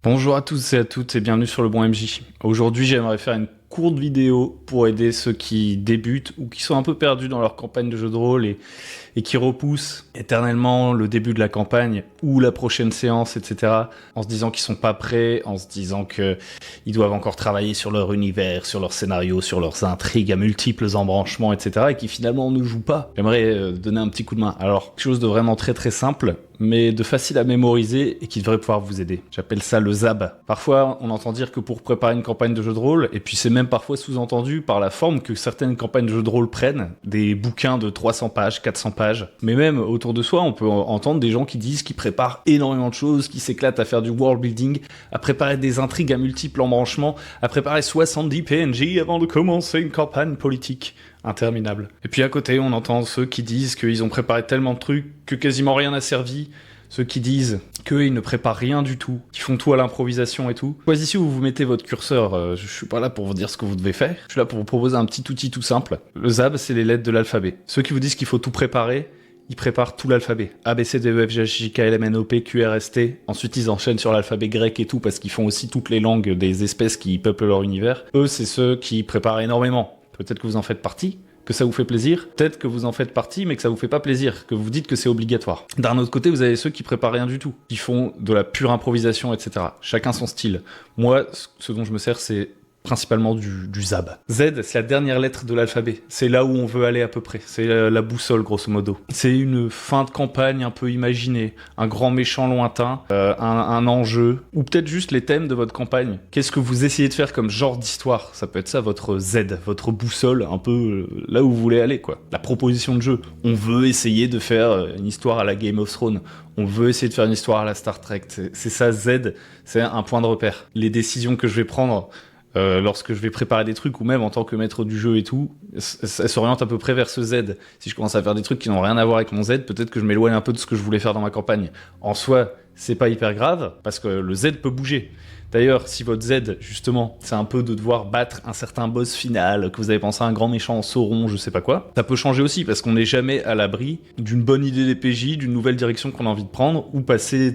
Bonjour à tous et à toutes et bienvenue sur le bon MJ. Aujourd'hui, j'aimerais faire une courte vidéo pour aider ceux qui débutent ou qui sont un peu perdus dans leur campagne de jeu de rôle et qui repoussent éternellement le début de la campagne ou la prochaine séance, etc. en se disant qu'ils sont pas prêts, en se disant qu'ils doivent encore travailler sur leur univers, sur leur scénario, sur leurs intrigues à multiples embranchements, etc. et qui finalement ne jouent pas. J'aimerais donner un petit coup de main. Alors, quelque chose de vraiment très très simple, mais de facile à mémoriser et qui devrait pouvoir vous aider. J'appelle ça le ZAB. Parfois, on entend dire que pour préparer une campagne de jeu de rôle, et puis c'est même parfois sous-entendu par la forme que certaines campagnes de jeu de rôle prennent, des bouquins de 300 pages, 400 pages, mais même autour de soi, on peut entendre des gens qui disent qu'ils préparent énormément de choses, qui s'éclatent à faire du world building, à préparer des intrigues à multiples embranchements, à préparer 70 PNJ avant de commencer une campagne politique. Interminable. Et puis à côté, on entend ceux qui disent qu'ils ont préparé tellement de trucs que quasiment rien n'a servi. Ceux qui disent qu'ils ne préparent rien du tout, qui font tout à l'improvisation et tout. Choisissez où vous mettez votre curseur. Je suis pas là pour vous dire ce que vous devez faire. Je suis là pour vous proposer un petit outil tout simple. Le ZAB, c'est les lettres de l'alphabet. Ceux qui vous disent qu'il faut tout préparer, ils préparent tout l'alphabet. A, B, C, D, E, F, G, H, I, J, K, L, M, N, O, P, Q, R, S, T. Ensuite, ils enchaînent sur l'alphabet grec et tout, parce qu'ils font aussi toutes les langues des espèces qui peuplent leur univers. Eux, c'est ceux qui préparent énormément. Peut-être que vous en faites partie, que ça vous fait plaisir, peut-être que vous en faites partie, mais que ça vous fait pas plaisir, que vous dites que c'est obligatoire. D'un autre côté, vous avez ceux qui préparent rien du tout, qui font de la pure improvisation, etc. Chacun son style. Moi, ce dont je me sers, c'est principalement du ZAB. Z, c'est la dernière lettre de l'alphabet. C'est là où on veut aller à peu près. C'est la boussole, grosso modo. C'est une fin de campagne un peu imaginée, un grand méchant lointain, un enjeu, ou peut-être juste les thèmes de votre campagne. Qu'est-ce que vous essayez de faire comme genre d'histoire? Ça peut être ça, votre Z, votre boussole, un peu là où vous voulez aller, quoi. La proposition de jeu. On veut essayer de faire une histoire à la Game of Thrones. On veut essayer de faire une histoire à la Star Trek. C'est ça, Z, c'est un point de repère. Les décisions que je vais prendre lorsque je vais préparer des trucs, ou même en tant que maître du jeu et tout, ça s'oriente à peu près vers ce Z. Si je commence à faire des trucs qui n'ont rien à voir avec mon Z, peut-être que je m'éloigne un peu de ce que je voulais faire dans ma campagne. En soi, c'est pas hyper grave, parce que le Z peut bouger. D'ailleurs, si votre Z, justement, c'est un peu de devoir battre un certain boss final, que vous avez pensé à un grand méchant en Sauron, je sais pas quoi, ça peut changer aussi, parce qu'on n'est jamais à l'abri d'une bonne idée des PJ, d'une nouvelle direction qu'on a envie de prendre, ou passer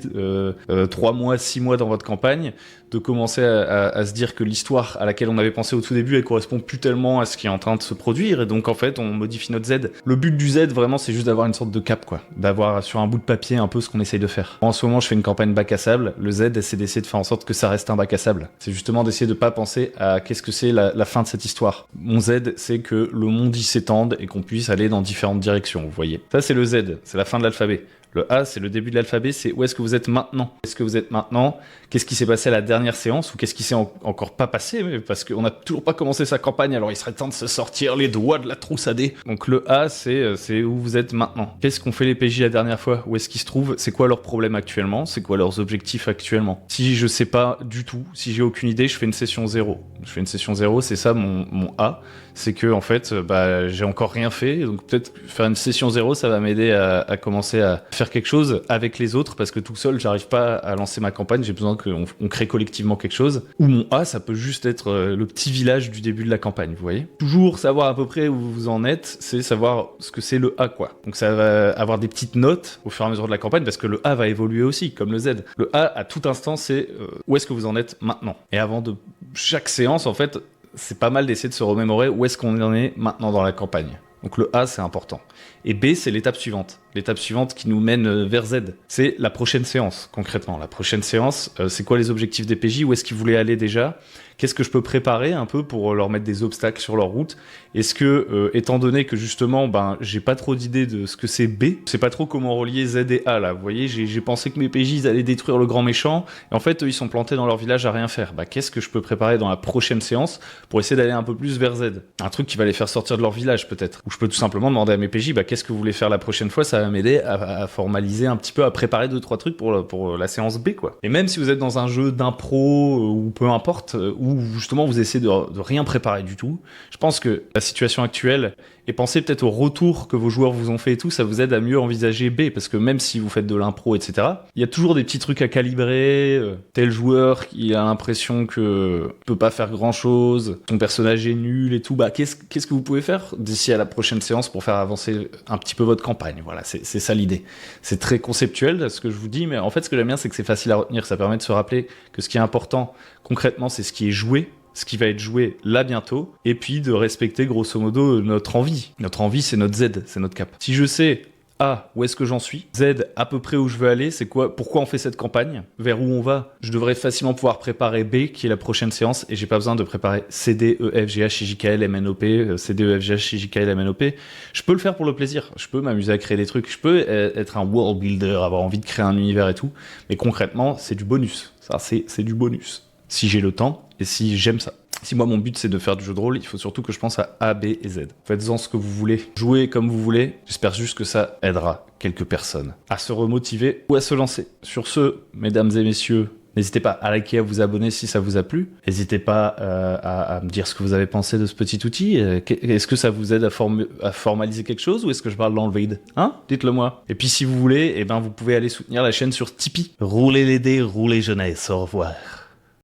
3 mois, 6 mois dans votre campagne, de commencer à se dire que l'histoire à laquelle on avait pensé au tout début, elle correspond plus tellement à ce qui est en train de se produire, et donc en fait, on modifie notre Z. Le but du Z, vraiment, c'est juste d'avoir une sorte de cap, quoi. D'avoir sur un bout de papier un peu ce qu'on essaye de faire. En ce moment, je fais une campagne bac à sable, le Z, c'est d'essayer de faire en sorte que ça reste un bac à sable. C'est justement d'essayer de pas penser à qu'est-ce que c'est la fin de cette histoire. Mon Z, c'est que le monde y s'étende et qu'on puisse aller dans différentes directions, vous voyez. Ça, c'est le Z, c'est la fin de l'alphabet. Le A, c'est le début de l'alphabet, c'est où est-ce que vous êtes maintenant? Est-ce que vous êtes maintenant? Qu'est-ce qui s'est passé à la dernière séance? Ou qu'est-ce qui s'est encore pas passé? Parce qu'on n'a toujours pas commencé sa campagne, alors il serait temps de se sortir les doigts de la trousse à dés. Donc le A, c'est où vous êtes maintenant. Qu'est-ce qu'ont fait les PJ la dernière fois? Où est-ce qu'ils se trouvent? C'est quoi leurs problèmes actuellement? C'est quoi leurs objectifs actuellement? Si je sais pas du tout, si j'ai aucune idée, je fais une session 0. Je fais une session 0, c'est ça mon A. C'est que en fait, j'ai encore rien fait, donc peut-être faire une session 0, ça va m'aider à commencer à faire quelque chose avec les autres, parce que tout seul, j'arrive pas à lancer ma campagne, j'ai besoin qu'on crée collectivement quelque chose. Ou mon A, ça peut juste être le petit village du début de la campagne, vous voyez. Toujours savoir à peu près où vous en êtes, c'est savoir ce que c'est le A, quoi. Donc ça va avoir des petites notes au fur et à mesure de la campagne, parce que le A va évoluer aussi, comme le Z. Le A, à tout instant, c'est où est-ce que vous en êtes maintenant. Et avant de chaque séance, en fait, c'est pas mal d'essayer de se remémorer où est-ce qu'on en est maintenant dans la campagne. Donc le A, c'est important. Et B, c'est l'étape suivante. L'étape suivante qui nous mène vers Z. C'est la prochaine séance, concrètement. La prochaine séance, c'est quoi les objectifs des PJ? Où est-ce qu'ils voulaient aller déjà? Qu'est-ce que je peux préparer un peu pour leur mettre des obstacles sur leur route? Est-ce que, étant donné que justement, j'ai pas trop d'idées de ce que c'est B, je sais pas trop comment relier Z et A, là. Vous voyez, j'ai pensé que mes PJ, ils allaient détruire le grand méchant, et en fait, eux, ils sont plantés dans leur village à rien faire. Qu'est-ce que je peux préparer dans la prochaine séance pour essayer d'aller un peu plus vers Z? Un truc qui va les faire sortir de leur village, peut-être. Ou je peux tout simplement demander à mes PJ, qu'est-ce que vous voulez faire la prochaine fois? Ça va m'aider à formaliser un petit peu, à préparer 2-3 trucs pour la séance B, quoi. Et même si vous êtes dans un jeu d'impro, ou peu importe, où justement vous essayez de rien préparer du tout, je pense que la situation actuelle et pensez peut-être au retour que vos joueurs vous ont fait et tout, ça vous aide à mieux envisager B, parce que même si vous faites de l'impro, etc., il y a toujours des petits trucs à calibrer, tel joueur qui a l'impression que peut pas faire grand-chose, son personnage est nul et tout, bah qu'est-ce que vous pouvez faire d'ici à la prochaine séance pour faire avancer un petit peu votre campagne. Voilà, c'est ça l'idée. C'est très conceptuel ce que je vous dis, mais en fait ce que j'aime bien c'est que c'est facile à retenir, ça permet de se rappeler que ce qui est important concrètement c'est ce qui est joué, ce qui va être joué là bientôt, et puis de respecter grosso modo notre envie. Notre envie, c'est notre Z, c'est notre cap. Si je sais A, où est-ce que j'en suis, Z, à peu près où je veux aller, c'est quoi, pourquoi on fait cette campagne, vers où on va, je devrais facilement pouvoir préparer B, qui est la prochaine séance, et j'ai pas besoin de préparer C, D, E, F, G, H, I, J, K, L, M, N, O, P, C, D, E, F, G, H, I, J, K, L, M, N, O, P. Je peux le faire pour le plaisir, je peux m'amuser à créer des trucs, je peux être un world builder, avoir envie de créer un univers et tout, mais concrètement, c'est du bonus. Ça, c'est du bonus. Si j'ai le temps, et si j'aime ça. Si moi mon but c'est de faire du jeu de rôle, il faut surtout que je pense à A, B et Z. Faites-en ce que vous voulez, jouez comme vous voulez, j'espère juste que ça aidera quelques personnes à se remotiver ou à se lancer. Sur ce, mesdames et messieurs, n'hésitez pas à liker, à vous abonner si ça vous a plu. N'hésitez pas à me dire ce que vous avez pensé de ce petit outil. Est-ce que ça vous aide à formaliser quelque chose ou est-ce que je parle dans le vide? Hein? Dites-le moi. Et puis si vous voulez, eh ben, vous pouvez aller soutenir la chaîne sur Tipeee. Roulez les dés, roulez jeunesse. Au revoir.